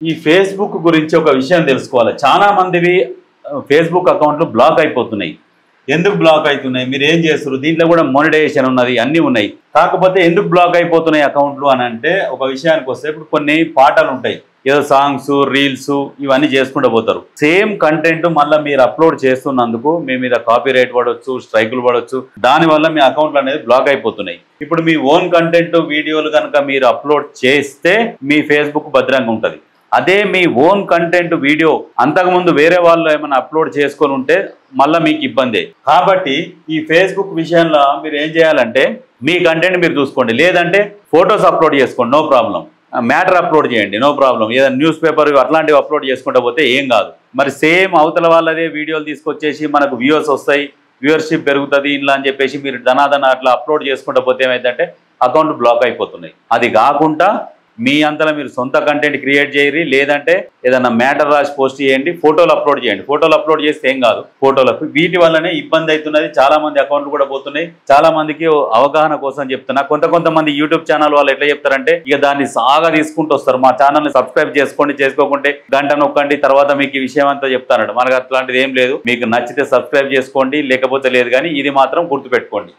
ఈ ఫేస్‌బుక్ గురించి ఒక విషయం తెలుసుకోవాలి. చాలా మందివి ఫేస్‌బుక్ అకౌంట్‌లు బ్లాక్ అయిపోతున్నాయి. ఎందుకు బ్లాక్ అయితున్నాయి? మీరేం చేస్తుర్రు? దీంట్లో కూడా మానిటైజేషన్ ఉన్నది, అన్నీ ఉన్నాయి. కాకపోతే ఎందుకు బ్లాక్ అయిపోతున్నాయి అకౌంట్‌లు అనంటే, ఒక విషయానికొస్తే ఇప్పుడు కొన్ని పాటలుంటాయి. ఏదో సాంగ్స్, రీల్స్ ఇవన్నీ చేసుకుంటూ పోతారు. సేమ్ కంటెంట్ మళ్ళీ మీరు అప్లోడ్ చేస్తున్నందుకు మీ మీద కాపీరైట్ పడవచ్చు, స్ట్రైకులు పడవచ్చు. దానివల్ల మీ అకౌంట్లు అనేది బ్లాక్ అయిపోతున్నాయి. ఇప్పుడు మీ ఓన్ కంటెంట్ వీడియోలు కనుక మీరు అప్లోడ్ చేస్తే మీ ఫేస్‌బుక్ భద్రంగా ఉంటుంది. అదే మీ ఓన్ కంటెంట్ వీడియో అంతకుముందు వేరే వాళ్ళు ఏమైనా అప్లోడ్ చేసుకొని ఉంటే మళ్ళీ మీకు ఇబ్బందే. కాబట్టి ఈ ఫేస్‌బుక్ విషయంలో మీరు ఏం చేయాలంటే, మీ కంటెంట్ మీరు చూసుకోండి. లేదంటే ఫొటోస్ అప్లోడ్ చేసుకోండి, నో ప్రాబ్లం. మ్యాటర్ అప్లోడ్ చేయండి, నో ప్రాబ్లం. ఏదైనా న్యూస్ పేపర్ అట్లాంటివి అప్లోడ్ చేసుకుంటూ పోతే ఏం కాదు. మరి సేమ్ అవతల వాళ్ళదే వీడియోలు తీసుకొచ్చేసి మనకు వ్యూవర్స్ వస్తాయి, వ్యూవర్షిప్ పెరుగుతుంది ఇలా అని చెప్పేసి మీరు ధనాధన అట్లా అప్లోడ్ చేసుకుంటూ పోతే ఏమైందంటే అకౌంట్ బ్లాక్ అయిపోతున్నాయి. అది కాకుండా మీ అంతలో మీరు సొంత కంటెంట్ క్రియేట్ చేయరి, లేదంటే ఏదైనా మ్యాటర్ రాసి పోస్ట్ చేయండి, ఫోటోలు అప్లోడ్ చేయండి. ఫోటోలు అప్లోడ్ చేస్తే ఏం కాదు. ఫోటోలకు వీటి వల్లనే ఇబ్బంది అవుతున్నది. చాలా మంది అకౌంట్లు కూడా పోతున్నాయి. చాలా మందికి అవగాహన కోసం చెప్తున్నా. కొంతమంది యూట్యూబ్ ఛానల్ వాళ్ళు ఎట్లా చెప్తారంటే, ఇక దాన్ని సాగా తీసుకుంటూ వస్తారు. మా ఛానల్ని సబ్స్క్రైబ్ చేసుకోండి, చేసుకోకుంటే గంట నొక్కండి, తర్వాత మీకు ఈ విషయం అంతా చెప్తానడు. మనకు అట్లాంటిది ఏం లేదు. మీకు నచ్చితే సబ్స్క్రైబ్ చేసుకోండి, లేకపోతే లేదు. కానీ ఇది మాత్రం గుర్తుపెట్టుకోండి.